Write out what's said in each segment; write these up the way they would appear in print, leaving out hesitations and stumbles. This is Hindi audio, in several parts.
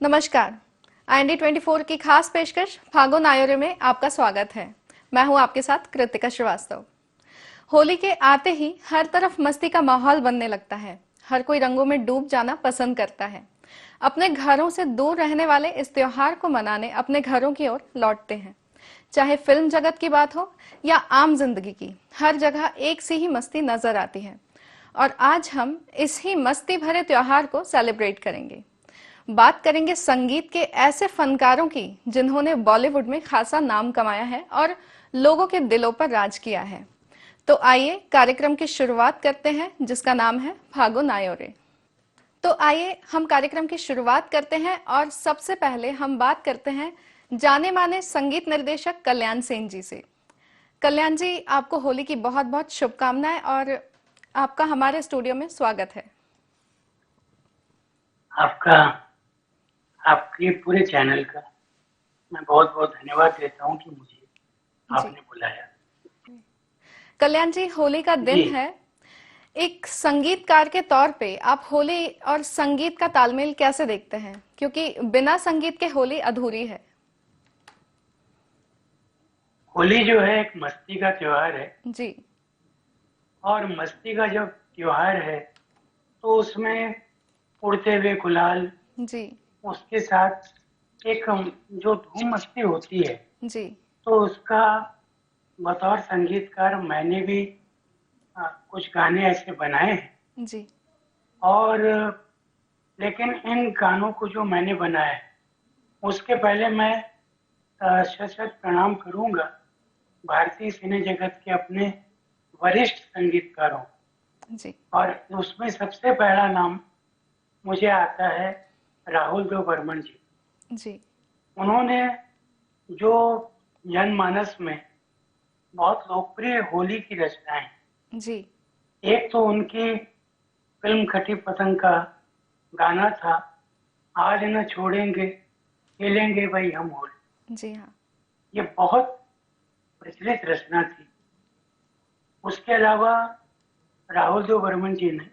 नमस्कार। IND24 की खास पेशकश फागो नायोरे में आपका स्वागत है। मैं हूं आपके साथ कृतिका श्रीवास्तव। होली के आते ही हर तरफ मस्ती का माहौल बनने लगता है। हर कोई रंगों में डूब जाना पसंद करता है। अपने घरों से दूर रहने वाले इस त्योहार को मनाने अपने घरों की ओर लौटते हैं। चाहे फिल्म जगत की बात हो या आम जिंदगी की, हर जगह एक सी ही मस्ती नजर आती है। और आज हम इस ही मस्ती भरे त्योहार को सेलिब्रेट करेंगे। बात करेंगे संगीत के ऐसे फनकारों की जिन्होंने बॉलीवुड में खासा नाम कमाया है और लोगों के दिलों पर राज किया है। तो आइए कार्यक्रम की शुरुआत करते हैं, जिसका नाम है फागो नायोरे। तो आइए हम कार्यक्रम की शुरुआत करते हैं और सबसे पहले हम बात करते हैं जाने माने संगीत निर्देशक कल्याण सेन जी से। कल्याण जी, आपको होली की बहुत बहुत शुभकामनाएं और आपका हमारे स्टूडियो में स्वागत है। आपका आपके पूरे चैनल का मैं बहुत बहुत धन्यवाद देता हूं कि मुझे आपने बुलाया। कल्याण जी, होली का दिन है। एक संगीतकार के तौर पे आप होली और संगीत का तालमेल कैसे देखते हैं, क्योंकि बिना संगीत के होली अधूरी है। होली जो है एक मस्ती का त्योहार है जी। और मस्ती का जब त्योहार है तो उसमें उड़ते हुए गुलाल, जी। उसके साथ एक जो धूम मस्ती होती है, जी। तो उसका बतौर संगीतकार मैंने भी कुछ गाने ऐसे बनाए हैं। जी। और लेकिन इन गानों को जो मैंने बनाया है उसके पहले मैं शत शत प्रणाम करूंगा भारतीय सिने जगत के अपने वरिष्ठ संगीतकारों। जी। और उसमें सबसे पहला नाम मुझे आता है राहुल देव बर्मन जी। जी। उन्होंने जो जनमानस में बहुत लोकप्रिय होली की रचनाएं, जी। एक तो उनकी फिल्म खटी पतंग का गाना था, आज न छोड़ेंगे खेलेंगे भाई हम होली। जी हाँ। ये बहुत प्रचलित रचना थी। उसके अलावा राहुल देव बर्मन जी ने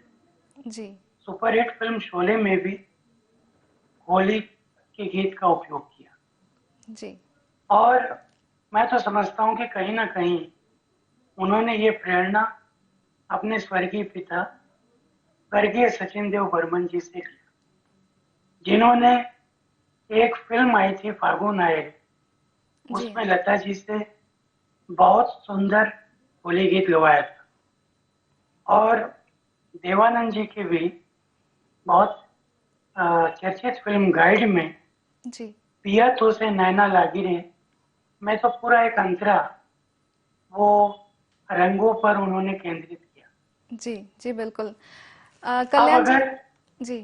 जी। सुपरहिट फिल्म शोले में भी होली के गीत का उपयोग किया। जी। और मैं तो समझता हूँ कि कहीं ना कहीं उन्होंने ये प्रेरणा अपने स्वर्गीय पिता स्वर्गीय सचिन देव बर्मन जी से लिया, जिन्होंने एक फिल्म आई थी फागो नायर, जी उसमें हाँ। लता जी से बहुत सुंदर होली गीत गवाया था। और देवानंद जी के भी बहुत चर्चित फिल्म गाइड में जी। पिया तो से नैना लागी रे मैं तो पूरा एक अंतरा वो रंगों पर उन्होंने केंद्रित किया। जी। जी बिल्कुल। अब कल्याण जी। अगर जी।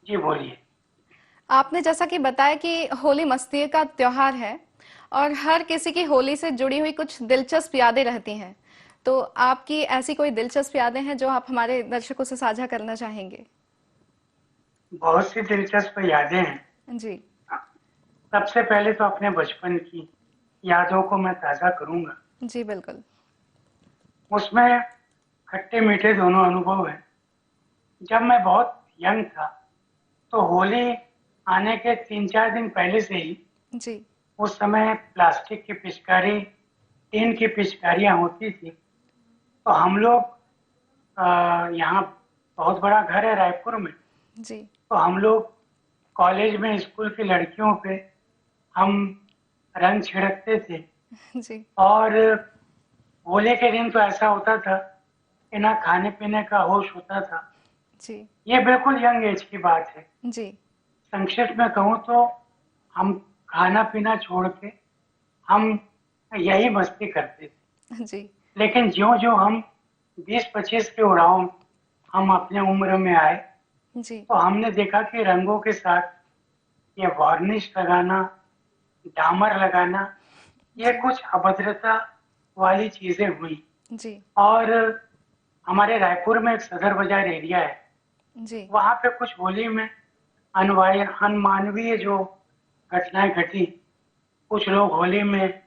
जी बोलिए। आपने जैसा कि बताया कि होली मस्ती का त्योहार है और हर किसी की होली से जुड़ी हुई कुछ दिलचस्प यादें रहती हैं। तो आपकी ऐसी कोई दिलचस्प यादें हैं जो आप हमारे दर्शकों से साझा करना चाहेंगे? बहुत सी दिलचस्प यादें हैं। जी। सबसे पहले तो अपने बचपन की यादों को मैं ताज़ा करूंगा। जी बिल्कुल। उसमें खट्टे मीठे दोनों अनुभव हैं। जब मैं बहुत यंग था तो होली आने के 3-4 दिन पहले से ही जी। उस समय प्लास्टिक की पिचकारी, टीन की पिचकारियाँ होती थी। तो हम लोग यहाँ बहुत बड़ा घर है रायपुर में, जी। तो हम लोग कॉलेज में स्कूल की लड़कियों पे हम रंग छिड़कते थे। जी। और होली के दिन तो ऐसा होता था कि ना खाने पीने का होश होता था। जी। ये बिल्कुल यंग एज की बात है। जी। संक्षिप्त में कहूँ तो हम खाना पीना छोड़ के हम यही मस्ती करते थे। जी। लेकिन ज्यों-ज्यों हम 20-25 के उड़ाव हम अपने उम्र में आए, जी। तो हमने देखा कि रंगों के साथ ये वार्निश लगाना, डामर लगाना, ये जी। कुछ अभद्रता वाली चीजें हुई। जी। और हमारे रायपुर में एक सदर बाजार एरिया है, जी। वहाँ पे कुछ होली में अनमानवीय जो घटनाएं घटी, कुछ लोग होली में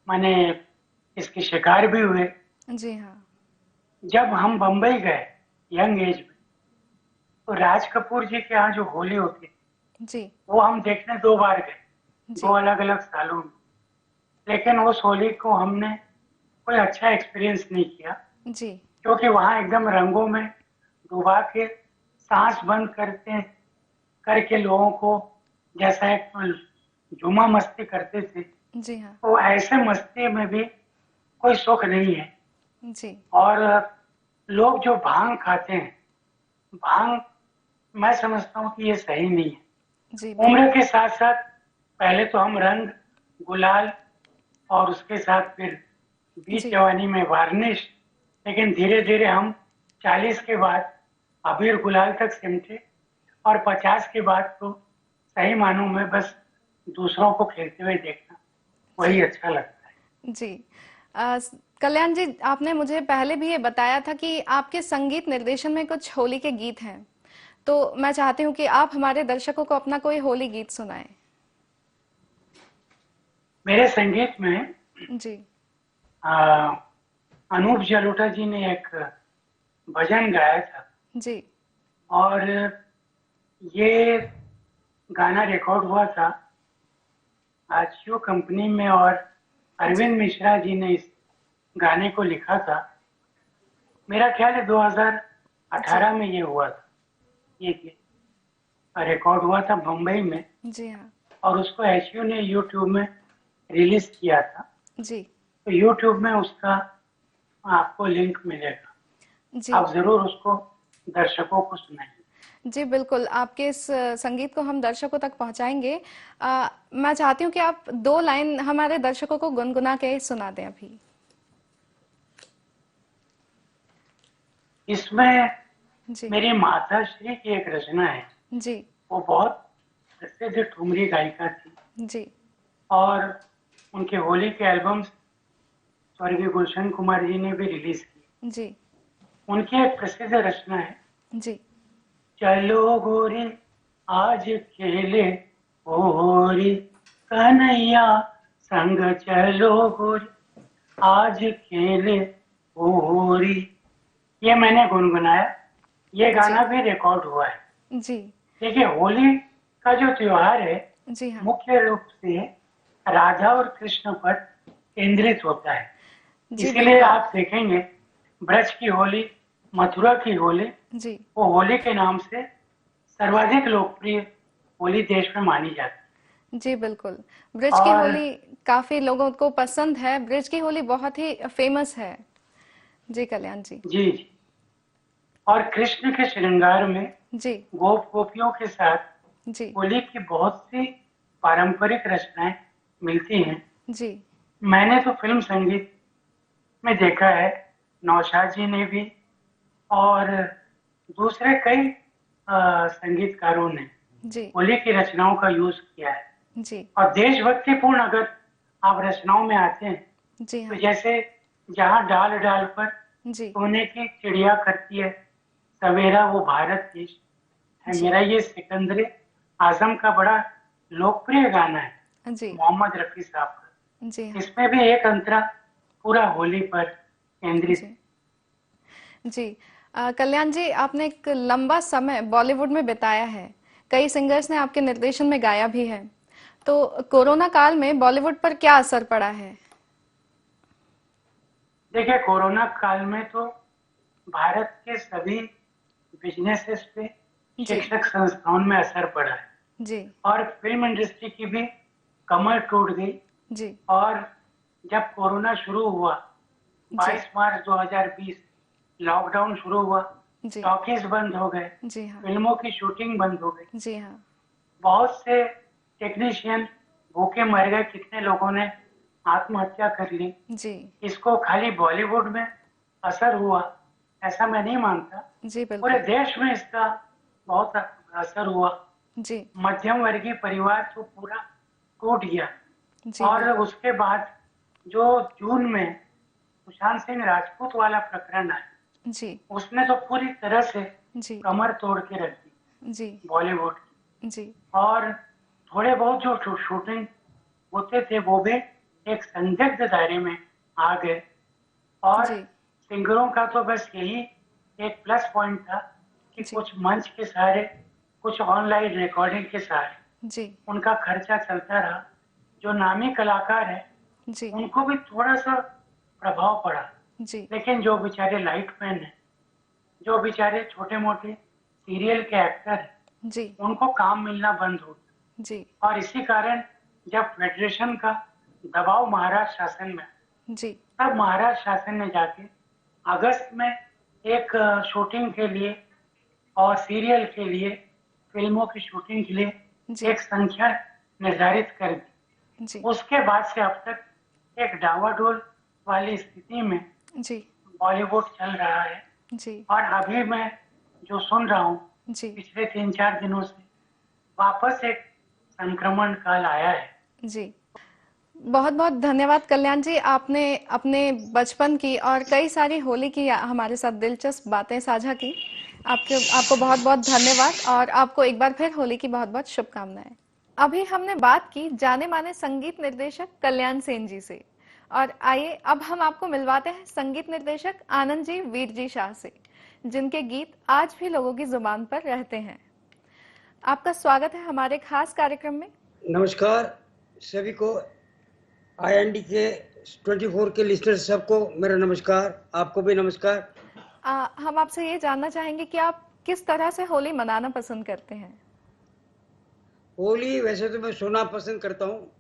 माने इसके शिकार भी हुए। जी हाँ। जब हम बम्बई गए यंग एज में, तो राज कपूर जी के यहाँ जो होली होती, जी वो हम देखने 2 बार गए, जी 2 अलग-अलग सालों में। लेकिन उस होली को हमने कोई अच्छा एक्सपीरियंस नहीं किया, जी क्योंकि वहाँ एकदम रंगों में डुबा के साँस बंद करके लोगों को जैसा एक झूमा मस्ती करते थे, जी हाँ तो ऐसे मस्ती में भी कोई सुख नहीं है। जी और लोग जो भांग खाते हैं, भांग मैं समझता हूँ कि ये सही नहीं है। जी उम्र बिल्कुल के साथ साथ पहले तो हम रंग, गुलाल और उसके साथ फिर बीच जी जवानी में वार्निश, लेकिन धीरे धीरे हम 40 के बाद अबीर गुलाल तक सिमटे और 50 के बाद तो सही मानों में बस दूसरों को खेलते हुए देखना जी वही अच्छा लगता है। जी कल्याण जी, आपने मुझे पहले भी ये बताया था कि आपके संगीत निर्देशन में कुछ होली के गीत हैं, तो मैं चाहती हूँ कि आप हमारे दर्शकों को अपना कोई होली गीत सुनाएं। मेरे संगीत में जी आ, अनूप जलोटा जी ने एक भजन गाया था, जी और ये गाना रिकॉर्ड हुआ था आचियो कंपनी में, और जी अरविंद मिश्रा जी ने इस गाने को लिखा था। मेरा ख्याल है जी 2018 में ये हुआ था, ये रिकॉर्ड हुआ था मुंबई में, जी हाँ और उसको एचयू ने यूट्यूब में रिलीज किया था। जी तो यूट्यूब में उसका आपको लिंक मिलेगा, जी आप जरूर उसको दर्शकों को सुनाइए। जी बिल्कुल, आपके इस संगीत को हम दर्शकों तक पहुंचाएंगे। मैं चाहती हूँ कि आप 2 लाइन हमारे दर्शकों को गुनगुना के सुना दें अभी। इसमें जी मेरी माता श्री की एक रचना है। जी वो बहुत प्रसिद्ध ठुमरी गायिका थी, जी और उनके होली के एल्बम्स स्वर्गीय गुलशन कुमार जी ने भी रिलीज किए। जी उनकी एक प्रसिद्ध रचना है, जी चलो गोरी आज खेले होरी, कन्हैया संग चलो गोरी आज खेले होरी। ये मैंने गुनगुनाया, ये जी गाना भी रिकॉर्ड हुआ है। जी देखिए, होली का जो त्योहार है जी हाँ मुख्य रूप से राधा और कृष्ण पर केंद्रित होता है। जी इसीलिए बिल्कुल आप देखेंगे ब्रज की होली, मथुरा की होली, जी वो होली के नाम से सर्वाधिक लोकप्रिय होली देश में मानी जाती जी बिल्कुल, ब्रिज है। की और होली काफी लोगों को पसंद है। ब्रिज की होली बहुत ही फेमस है। जी कल्याण जी जी जी, और कृष्ण के श्रृंगार में जी गोप गोपियों के साथ जी होली की बहुत सी पारंपरिक रचनाएं मिलती हैं। जी मैंने तो फिल्म संगीत में देखा है, नौशाद जी ने भी और दूसरे कई संगीतकारों ने जी होली की रचनाओं का यूज किया है। जी और देशभक्तिपूर्ण अगर आप रचनाओं में आते हैं, जी तो हाँ जैसे जहाँ डाल डाल पर जी सोने की चिड़िया करती है सवेरा वो भारत देश है जी मेरा, ये सिकंदर आजम का बड़ा लोकप्रिय गाना है, जी मोहम्मद रफी साहब जी का। हाँ इसमें भी एक अंतरा पूरा होली पर केंद्रित जी जी कल्याण जी, आपने एक लंबा समय बॉलीवुड में बिताया है। कई सिंगर्स ने आपके निर्देशन में गाया भी है। तो कोरोना काल में बॉलीवुड पर क्या असर पड़ा है? है। देखिए, कोरोना काल में तो भारत के सभी बिजनेसेस पे, जी शिक्षक संस्थाओं में असर पड़ा है, जी और फिल्म इंडस्ट्री की भी कमर टूट गई। जी और जब कोरोना शुरू हुआ, जी 22 मार्च 2020 लॉकडाउन शुरू हुआ, जी टॉकीज बंद हो गए, जी हाँ फिल्मों की शूटिंग बंद हो गई, जी हाँ बहुत से टेक्नीशियन भूखे मर गए, कितने लोगों ने आत्महत्या कर ली। जी इसको खाली बॉलीवुड में असर हुआ ऐसा मैं नहीं मानता, जी पूरे बिल्कुल देश में इसका बहुत असर हुआ। जी मध्यम वर्गीय परिवार तो पूरा टूट गया। जी और बिल्कुल उसके बाद जो जून में सुशांत सिंह राजपूत वाला प्रकरण आया, जी उसने तो पूरी तरह से जी कमर तोड़ के रख दी जी बॉलीवुड की। जी और थोड़े बहुत जो शूटिंग होते थे वो भी एक संदिग्ध दायरे में आ गए। और जी सिंगरों का तो बस यही एक प्लस पॉइंट था कि जी कुछ मंच के सहारे कुछ ऑनलाइन रिकॉर्डिंग के साथ जी उनका खर्चा चलता रहा। जो नामी कलाकार है जी उनको भी थोड़ा सा प्रभाव पड़ा, जी लेकिन जो बेचारे लाइट मैन हैं, जो बेचारे छोटे मोटे सीरियल के एक्टर हैं, जी उनको काम मिलना बंद हो गया। जी और इसी कारण जब फेडरेशन का दबाव महाराष्ट्र शासन में, जी तब महाराष्ट्र शासन ने जाके अगस्त में एक शूटिंग के लिए और सीरियल के लिए, फिल्मों की शूटिंग के लिए जी एक संख्या निर्धारित कर दी। जी उसके बाद से अब तक एक डावाडोल वाली स्थिति में जी बॉलीवुड चल रहा है। जी और अभी मैं जो सुन रहा हूँ जी पिछले 3-4 दिनों से वापस एक संक्रमण काल आया है। जी बहुत बहुत धन्यवाद कल्याण जी, आपने अपने बचपन की और कई सारी होली की हमारे साथ दिलचस्प बातें साझा की। आपको बहुत बहुत धन्यवाद और आपको एक बार फिर होली की बहुत बहुत शुभकामनाएं। अभी हमने बात की जाने माने संगीत निर्देशक कल्याण सेन जी से, और आइए अब हम आपको मिलवाते हैं संगीत निर्देशक आनंद जी वीर जी शाह से, जिनके गीत आज भी लोगों की जुबान पर रहते हैं। आपका स्वागत है हमारे खास कार्यक्रम में। नमस्कार सभी को, IND के 24 के लिस्टनर सबको मेरा नमस्कार, आपको भी नमस्कार। हम आपसे ये जानना चाहेंगे कि आप किस तरह से होली मनाना पसंद करते हैं। होली वैसे तो मैं सोना पसंद करता हूँ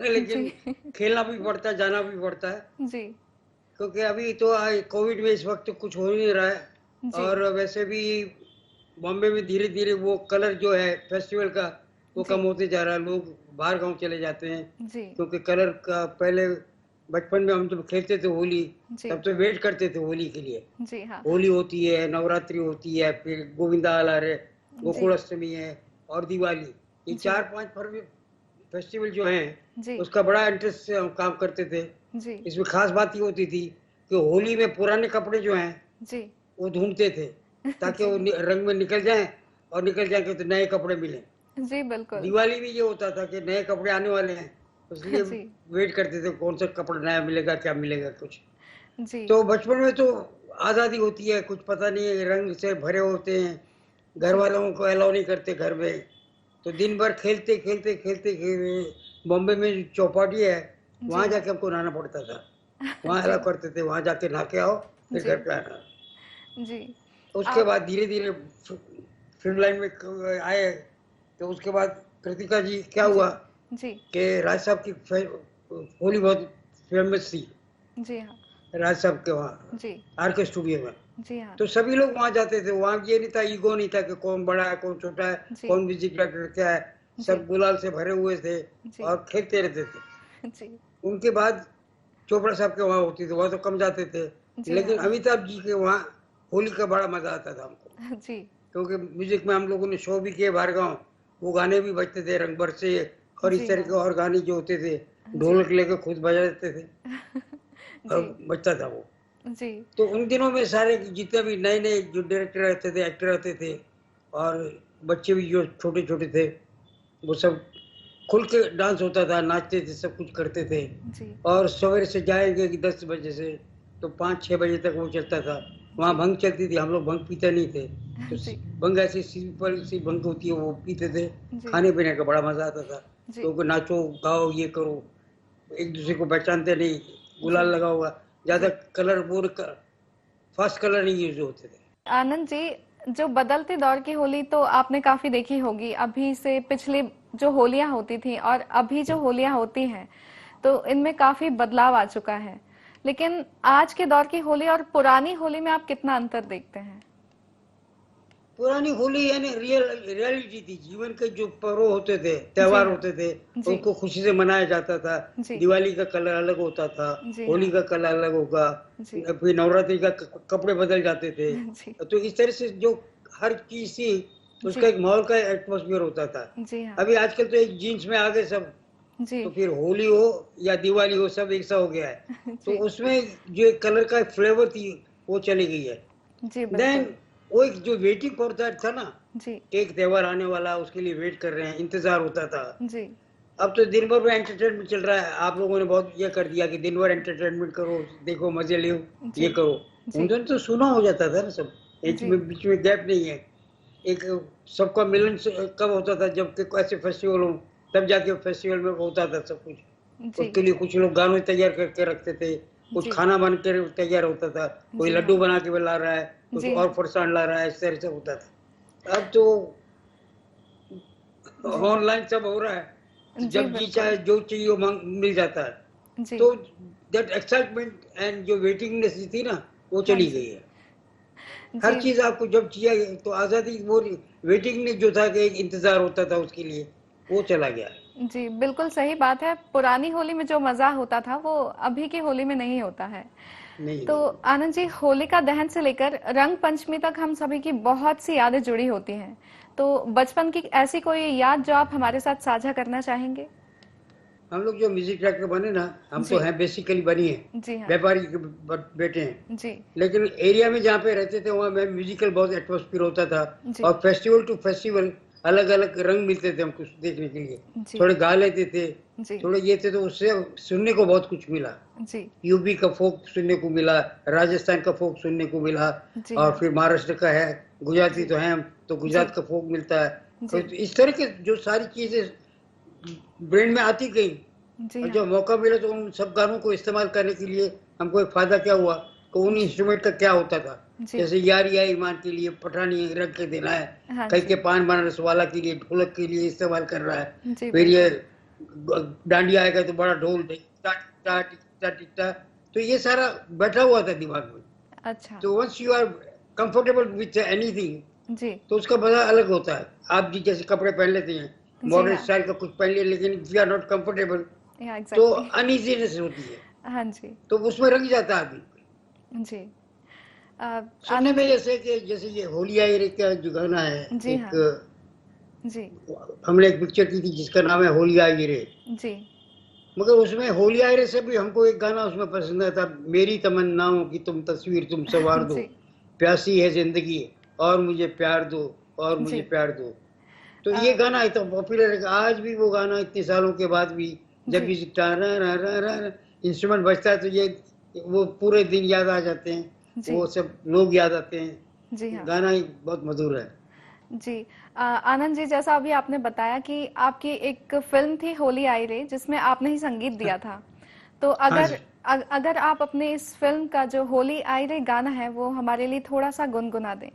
लेकिन जी खेलना भी पड़ता है, जाना भी पड़ता है, जी क्योंकि अभी तो कोविड में इस वक्त कुछ हो ही नहीं रहा है। जी और वैसे भी बॉम्बे में धीरे धीरे वो कलर जो है फेस्टिवल का वो जी कम होते जा रहा है, लोग बाहर गांव चले जाते हैं, जी क्योंकि कलर का पहले बचपन में हम जब खेलते थे होली जी तब तो वेट करते थे होली के लिए। जी हाँ होली होती है, नवरात्रि होती है, फिर गोविंदा आला है, जी गोकुल अष्टमी है और दिवाली, ये जी 4-5 पर्व फेस्टिवल जो हैं जी उसका बड़ा इंटरेस्ट से हम काम करते थे। जी इसमें खास बात ये होती थी कि होली में पुराने कपड़े जो हैं जी वो ढूंढते थे ताकि वो जी रंग में निकल जाएं, और निकल जाएंगे तो नए कपड़े मिलें। जी बिल्कुल दिवाली में ये होता था कि नए कपड़े आने वाले हैं, इसलिए जी वेट करते थे कौन सा कपड़ा नया मिलेगा, क्या मिलेगा कुछ। जी तो बचपन में तो आज़ादी होती है, कुछ पता नहीं है, रंग से भरे होते हैं, घर जी वालों को अलाउ नहीं करते घर में, तो दिन भर खेलते खेलते खेलते खेलते बॉम्बे में जो चौपाटी है जी वहाँ हाँ जाके हमको नहाना पड़ता था, वहाँ जी अलाउ करते थे, वहाँ जाके नहा के आओ फिर जी घर पे आना। जी उसके आप बाद धीरे धीरे फिल्म लाइन में आए, तो उसके बाद कृतिका जी क्या जी हुआ जी कि राज साहब की होली बहुत फेमस थी, जी हाँ राज साहब के वहाँ जी RK स्टूडियो में। जी हाँ तो सभी लोग वहाँ जाते थे, वहाँ ये नहीं था, ईगो नहीं था कि कौन बड़ा है कौन छोटा है, जी कौन म्यूजिक डायरेक्टर क्या है, जी सब गुलाल से भरे हुए थे जी और खेलते रहते थे। जी उनके बाद चोपड़ा साहब के वहाँ होती थी, वहाँ तो कम जाते थे, जी लेकिन हाँ अमिताभ जी के वहाँ होली का बड़ा मजा आता था हमको, जी क्योंकि म्यूजिक में हम लोगों ने शो भी किए बाहर गाँव, वो गाने भी बजते थे रंग बरसे और इस जी तरह हाँ के और गाने जो होते थे, जी ढोलक लेके खुद बजा देते थे और जी बजता था वो। जी तो उन दिनों में सारे जितने भी नए नए जो डायरेक्टर रहते थे, एक्टर रहते थे, और बच्चे भी जो छोटे छोटे थे, वो सब खुल के डांस होता था, नाचते थे, सब कुछ करते थे। जी और सवेरे से जाएंगे कि 10 बजे से तो 5-6 बजे तक वो चलता था। वहाँ जी भंग चलती थी, हम लोग भंग पीते नहीं थे, तो जी भंग ऐसी सिंपल सी भंग होती है वो पीते थे। जी खाने पीने का बड़ा मजा आता था, जी तो नाचो गाओ ये करो, एक दूसरे को पहचानते नहीं, गुलाल जी लगा हुआ, ज्यादा जी कलर वो फास्ट कलर नहीं यूज होते थे। आनंद जी, जो बदलते दौर की होली तो आपने काफी देखी होगी। अभी से पिछले जो होलियां होती थी और अभी जो होलियां होती हैं, तो इनमें काफी बदलाव आ चुका है। लेकिन आज के दौर की होली और पुरानी होली में आप कितना अंतर देखते हैं। पुरानी होली यानी रियलिटी थी, जीवन के जो पर्व होते थे, जी त्योहार हाँ होते थे, जी उनको खुशी से मनाया जाता था। जी दिवाली का कलर अलग होता था, जी होली हाँ का कलर अलग होगा, जी फिर नवरात्रि का कपड़े बदल जाते थे। जी तो इस तरह से जो हर चीज थी उसका जी एक माहौल का एटमोसफियर होता था। जी हाँ अभी आजकल तो एक जीन्स में आ गए सब, जी तो फिर होली हो या दिवाली हो सब एक सा हो गया है। तो जी उसमें जो एक कलर का फ्लेवर थी वो चली गई है। जी देन बिल्कुल वो एक जो वेटिंग फॉर दैट था ना, जी एक त्योहार आने वाला उसके लिए वेट कर रहे हैं, इंतजार होता था। जी अब तो दिन भर में एंटरटेनमेंट चल रहा है, आप लोगों ने बहुत ये कर दिया कि दिन भर एंटरटेनमेंट करो, देखो मजे लो, जी ये करो। जी उन दिन तो सुना हो जाता था ना सब, एक जी में बीच में गैप नहीं है। एक सबका मिलन कब होता था, जब कि ऐसे फेस्टिवल हो, तब जाके फेस्टिवल में होता था सब कुछ। जी उसके लिए कुछ लोग गाने तैयार करके रखते थे, कुछ जी खाना बन के तैयार होता था, कोई जी लड्डू हाँ बना के ला रहा है, कुछ जी और हाँ फरसाण ला रहा है, इस तरह से होता था। अब तो जी ऑनलाइन सब हो रहा है, तो जी जब जी बिल्कुल चाहे जो चाहिए वो मिल जाता है। जी तो दैट एक्साइटमेंट एंड जो वेटिंगनेस थी ना, वो हाँ चली जी गई है। हर जी चीज आपको जब चाहिए तो आजादी, वो वेटिंगनेस जो था कि एक इंतजार होता था उसके लिए, वो चला गया है। जी बिल्कुल सही बात है। पुरानी होली में जो मजा होता था वो अभी की होली में नहीं होता है। नहीं तो नहीं। आनंद जी, होलिका दहन से लेकर रंग पंचमी तक हम सभी की बहुत सी यादें जुड़ी होती हैं। तो बचपन की ऐसी कोई याद जो आप हमारे साथ साझा करना चाहेंगे? हम लोग जो म्यूजिक डायरेक्टर बने ना, हम तो जी हैं बेसिकली बनी है, जी हाँ व्यापारी के बेटे हैं। जी लेकिन एरिया में जहाँ पे रहते थे वहाँ में म्यूजिकल बहुत एटमोस्फियर होता था। जी और फेस्टिवल टू फेस्टिवल अलग अलग रंग मिलते थे हमको देखने के लिए। जी थोड़े गा लेते थे, जी थोड़े ये थे, तो उससे सुनने को बहुत कुछ मिला। जी यूपी का फोक सुनने को मिला, राजस्थान का फोक सुनने को मिला, जी और हाँ फिर महाराष्ट्र का है, गुजराती जी तो है हम, तो जी गुजरात का फोक मिलता है। तो जी इस तरह के जो सारी चीजें ब्रेन में आती गई, जी और हाँ जब मौका मिला तो उन सब गानों को इस्तेमाल करने के लिए हमको एक फायदा क्या हुआ कि उन जी इंस्ट्रूमेंट का क्या होता था। जी जैसे यारी या ईमान के लिए पठानी रख के देना है, हाँ कई के जी पान बनारस वाला के लिए ढोलक के लिए इस्तेमाल कर रहा है, जी फिर ये बिल्कुल डांडिया आएगा तो बड़ा ढोल टिकटा टिकटा टिकटा टिकटा। तो ये सारा बैठा हुआ था दिमाग में। अच्छा तो once you are comfortable with anything, जी तो उसका मजा अलग होता है। आप जी जैसे कपड़े पहन लेते हैं, जी मॉडर्न हाँ स्टाइल का कुछ पहन लिया, लेकिन if you are not comfortable या तो एग्जैक्टली अनइजीनेस होती है, हाँ जी तो उसमें रंग जाता है आदमी। जी सुनने आनंद में जी जैसे कि जैसे ये होली आई रे का जो गाना है, जी एक हाँ जी हमने एक पिक्चर की थी जिसका नाम है होली आई रे। जी मगर उसमें होली आई रे से भी हमको एक गाना उसमें पसंद आया था, मेरी तमन्नाओं की तुम तस्वीर तुम सवार दो, जी प्यासी है जिंदगी और मुझे प्यार दो, और मुझे जी प्यार दो। तो अ, ये गाना इतना पॉपुलर है कि आज भी वो गाना इतने सालों के बाद भी जब जी भी इंस्ट्रूमेंट बजता है तो ये वो पूरे दिन याद आ जाते हैं, वो जी सब लोग याद आते जी हैं। हाँ गाना ही बहुत मधुर है। जी आनंद जी, जैसा अभी आपने बताया कि आपकी एक फिल्म थी होली आई रे जिसमें आपने ही संगीत दिया था। तो हाँ जी, अगर आप अपने इस फिल्म का जो होली आई रे गाना है वो हमारे लिए थोड़ा सा गुनगुना दें।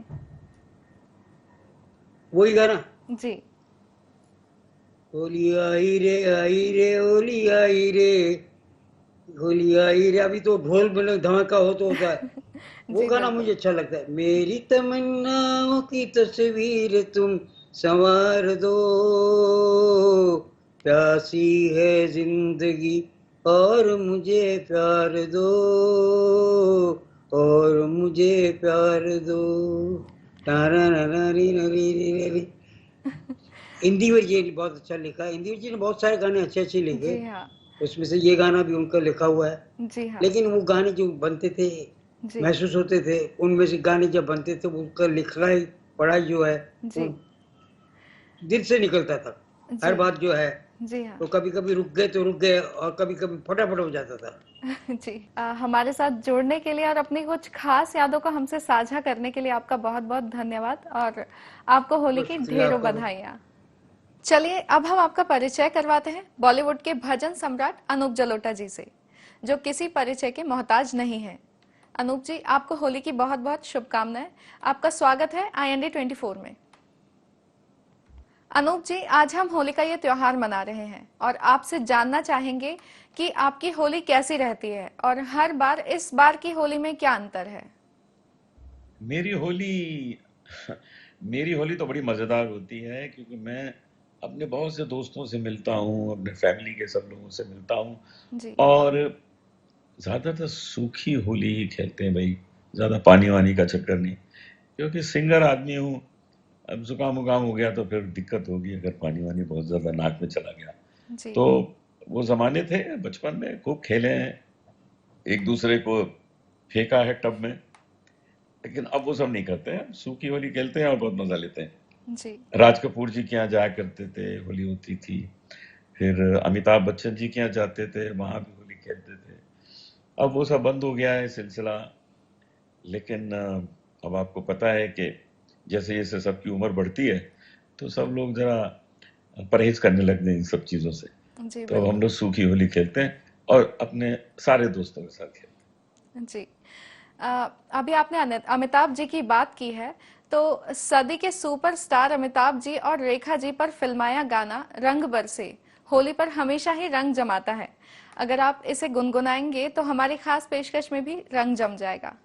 वही गाना, जी होली आई रे होली आई रे, होली आई रे। अभी तो ढोल में धमाका हो तो होता है, वो जी गाना बिल्कुल मुझे अच्छा लगता है। मेरी तमन्नाओं की तस्वीर तुम संवार दो, प्यासी है जिंदगी और मुझे प्यार दो, और मुझे प्यार दो। तारा नरी नरी नरी। इंदिवर जी ने बहुत अच्छा लिखा है, इंदिवर जी ने बहुत सारे गाने अच्छे अच्छे लिखे, जी हाँ उसमें से ये गाना भी उनका लिखा हुआ है। जी हाँ लेकिन वो गाने जो बनते थे, जी महसूस होते थे, उनमें से गाने जब बनते थे उनका लिखाई पढ़ाई जो है वो जी दिल से निकलता था। हर जी बात जो है, जी हाँ तो कभी कभी रुक गए तो रुक गए, और कभी कभी फटाफट हो जाता था। जी हमारे साथ जुड़ने के लिए और अपनी कुछ खास यादों को हमसे साझा करने के लिए आपका बहुत बहुत धन्यवाद और आपको होली बहुत की शुक्रिया ढेरों आपका। बधाइयाँ। चलिए अब हम आपका परिचय करवाते हैं बॉलीवुड के भजन सम्राट अनूप जलोटा जी से, जो किसी परिचय के मोहताज नहीं है। अनूप जी, आपको होली की बहुत बहुत शुभकामनाएं। आपका स्वागत है IND24 में। अनूप जी, आज हम होली का ये त्योहार मना रहे हैं और आपसे जानना चाहेंगे कि आपकी होली कैसी रहती है और हर बार इस बार की होली में क्या अंतर है। मेरी होली मेरी होली तो बड़ी मज़ेदार होती है, क्योंकि मैं अपने बहुत से दोस्तों से मिलता हूँ, अपने फैमिली के सब लोगों से मिलता हूँ, जी और ज़्यादातर सूखी होली ही खेलते हैं भाई, ज़्यादा पानी-वानी का चक्कर नहीं। क्योंकि सिंगर आदमी हूँ, अब ज़ुकाम-वुकाम हो गया तो फिर दिक्कत होगी अगर पानी-वानी बहुत ज़्यादा नाक में चला गया। जी तो वो ज़माने थे बचपन में, खूब खेले हैं, एक-दूसरे को फेंका है टब में, लेकिन अब वो सब नहीं करते हैं। सूखी होली खेलते हैं और बहुत मज़ा लेते हैं। जी राज कपूर जी के यहाँ जाया करते थे, होली होती थी। फिर अमिताभ बच्चन जी के यहाँ जाते थे, वहाँ भी होली खेलते थे। अब वो सब बंद हो गया है सिलसिला। लेकिन अब आपको पता है कि जैसे-जैसे सबकी उम्र बढ़ती है, तो सब लोग जरा परहेज करने लग गए इन सब चीज़ों से। जी तो अब हम बिल्कुल। लोग सूखी होली खेलते हैं और अपने सारे दोस्तों के साथ खेलते जी। अभी आपने अमिताभ जी की बात की है, तो सदी के सुपरस्टार अमिताभ जी और रेखा जी पर फिल्माया गाना रंग बरसे होली पर हमेशा ही रंग जमाता है। अगर आप इसे गुनगुनाएंगे तो हमारी खास पेशकश में भी रंग जम जाएगा। हैं।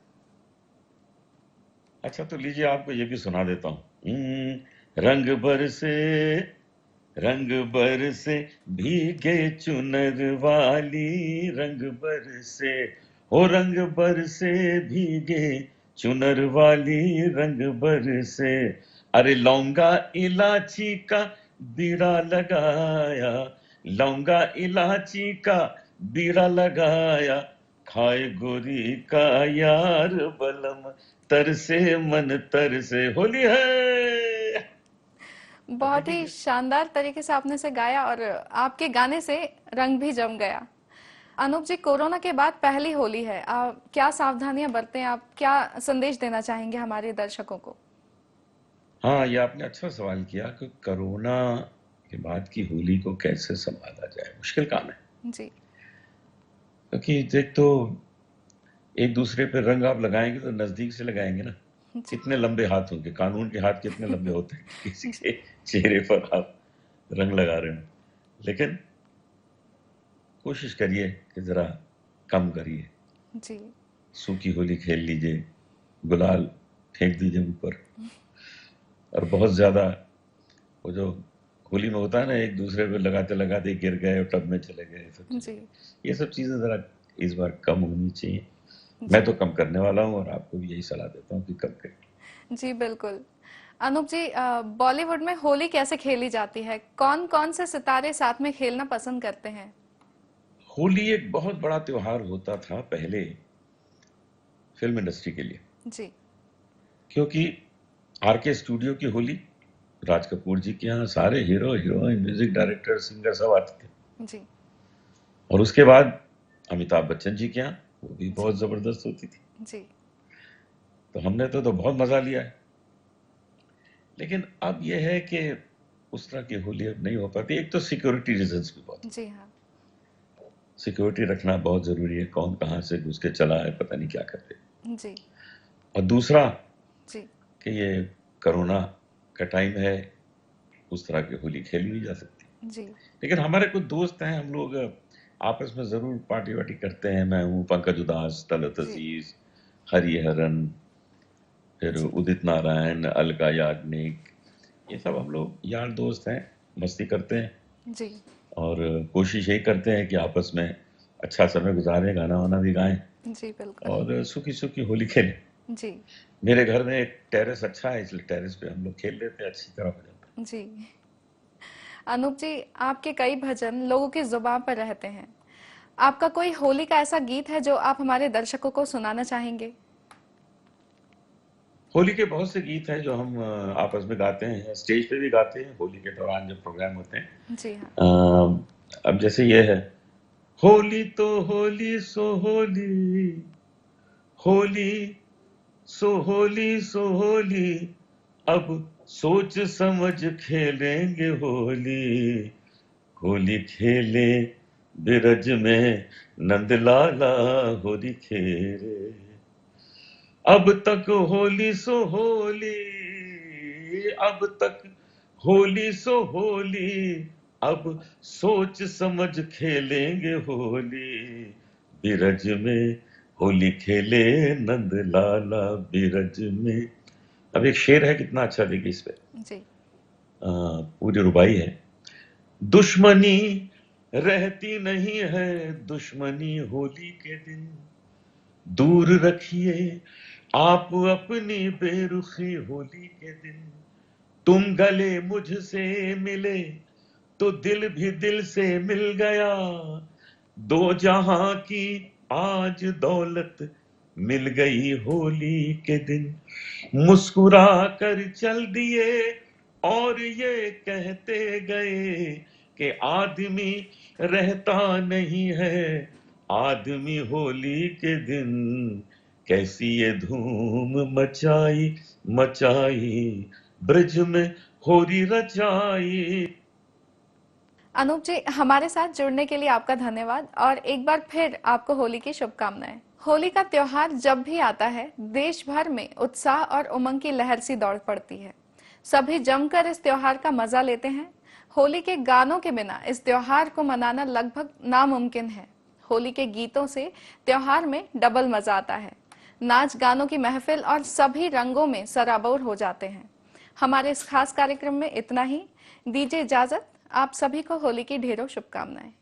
अच्छा तो लीजिए आपको ये भी सुना देता हूँ। रंग बरसे भीगे चुनर वाली, रंग बरसे हो रंग बरसे भीगे चुनर वाली, रंग बरसे। अरे लौंगा इलायची का बीड़ा लगाया, लौंगा इलायची का बीड़ा लगाया, खाए गोरी का यार बलम, तरसे मन तरसे। होली है। अब बहुत ही देखिए शानदार तरीके से आपने इसे गाया और आपके गाने से रंग भी जम गया। अनूप जी, कोरोना के बाद पहली होली है, आप क्या सावधानियां बरतें, आप क्या संदेश देना चाहेंगे हमारे दर्शकों को? हाँ, ये आपने अच्छा सवाल किया कि कोरोना के बाद की होली को कैसे संभाला जाए। मुश्किल काम है, जी। क्योंकि एक तो एक दूसरे पे रंग आप लगाएंगे तो नजदीक से लगाएंगे ना। जी। कितने लंबे हाथ होंगे, कानून के हाथ कितने लंबे होते हैं कि किसी जी। के चेहरे पर आप रंग लगा रहे हो। लेकिन कोशिश करिए कि जरा कम करिए, जी। सूखी होली खेल लीजिए, गुलाल फेंक दीजिए ऊपर। और बहुत ज्यादा वो जो होली में होता है ना, एक दूसरे को लगाते लगाते गिर गए और टब में चले गए, सब चले जी। गए, ये सब चीजें जरा इस बार कम होनी चाहिए। जी। मैं तो कम करने वाला हूँ और आपको भी यही सलाह देता हूँ कि कम करिए। जी बिल्कुल। अनूप जी, बॉलीवुड में होली कैसे खेली जाती है? कौन कौन से सितारे साथ में खेलना पसंद करते हैं? होली एक बहुत बड़ा त्योहार होता था पहले फिल्म इंडस्ट्री के लिए, जी। क्योंकि आरके स्टूडियो की होली, राज कपूर जी के यहाँ सारे hero heroine music director singer सब आते थे। जी। और उसके बाद अमिताभ बच्चन जी के यहाँ वो भी जी। बहुत जबरदस्त होती थी। जी। तो हमने तो बहुत मजा लिया है। लेकिन अब यह है कि उस तरह की होली अब नहीं हो पाती। एक तो सिक्योरिटी रीजंस भी बहुत, जी हाँ। सिक्योरिटी रखना बहुत जरूरी है, कौन कहाँ से घुस के चला है पता नहीं क्या करते। जी। और दूसरा जी। कि ये कोरोना का टाइम है, उस तरह की होली खेली नहीं जा सकती। जी। लेकिन हमारे कुछ दोस्त हैं, हम लोग आपस में जरूर पार्टी वार्टी करते हैं। मैं हूँ, पंकज उदास, तलत जी। अजीज, हरिहरन, फिर जी। उदित नारायण, अलका याग्निक, ये सब हम लोग यार दोस्त हैं, मस्ती करते हैं जी। और कोशिश यही करते हैं कि आपस में अच्छा समय गुजारें, गाना वाना भी गाएं जी बिल्कुल। और सूखी सूखी होली खेलें। जी। मेरे घर में एक टेरेस अच्छा है, इसलिए टेरेस पे हम लोग खेल लेते हैं, अच्छी तरह हो जाता है। जी। अनूप जी, आपके कई भजन लोगों की जुबान पर रहते हैं। आपका कोई होली का ऐसा गीत है जो आप हमारे दर्शकों को सुनाना चाहेंगे? होली के बहुत से गीत हैं जो हम आपस में गाते हैं, स्टेज पे भी गाते हैं होली के दौरान जब प्रोग्राम होते हैं। जी हाँ। अब जैसे ये है, होली तो होली सो होली, होली सो होली, अब सोच समझ खेलेंगे होली, होली खेले बिरज में नंदलाला, होली खेले। अब तक होली सो होली, अब तक होली सो होली, अब सोच समझ खेलेंगे होली, बिरज में होली खेले नंद लाला, बिरज में। अब एक शेर है, कितना अच्छा देखिए इस पे, जी। पूरी रुबाई है। दुश्मनी रहती नहीं है, दुश्मनी होली के दिन, दूर रखिए आप अपनी बेरुखी होली के दिन, तुम गले मुझसे मिले तो दिल भी दिल से मिल गया, दो जहां की आज दौलत मिल गई होली के दिन, मुस्कुरा कर चल दिए और ये कहते गए कि आदमी रहता नहीं है, आदमी होली के दिन, कैसी ये धूम मचाई मचाई ब्रज में होरी रचाई। अनूप जी, हमारे साथ जुड़ने के लिए आपका धन्यवाद और एक बार फिर आपको होली की शुभकामनाएं। होली का त्योहार जब भी आता है, देश भर में उत्साह और उमंग की लहर सी दौड़ पड़ती है। सभी जमकर इस त्योहार का मजा लेते हैं। होली के गानों के बिना इस त्योहार को मनाना लगभग नामुमकिन है। होली के गीतों से त्योहार में डबल मजा आता है। नाच गानों की महफिल और सभी रंगों में सराबोर हो जाते हैं। हमारे इस खास कार्यक्रम में इतना ही। दीजिए इजाजत। आप सभी को होली की ढेरों शुभकामनाएं।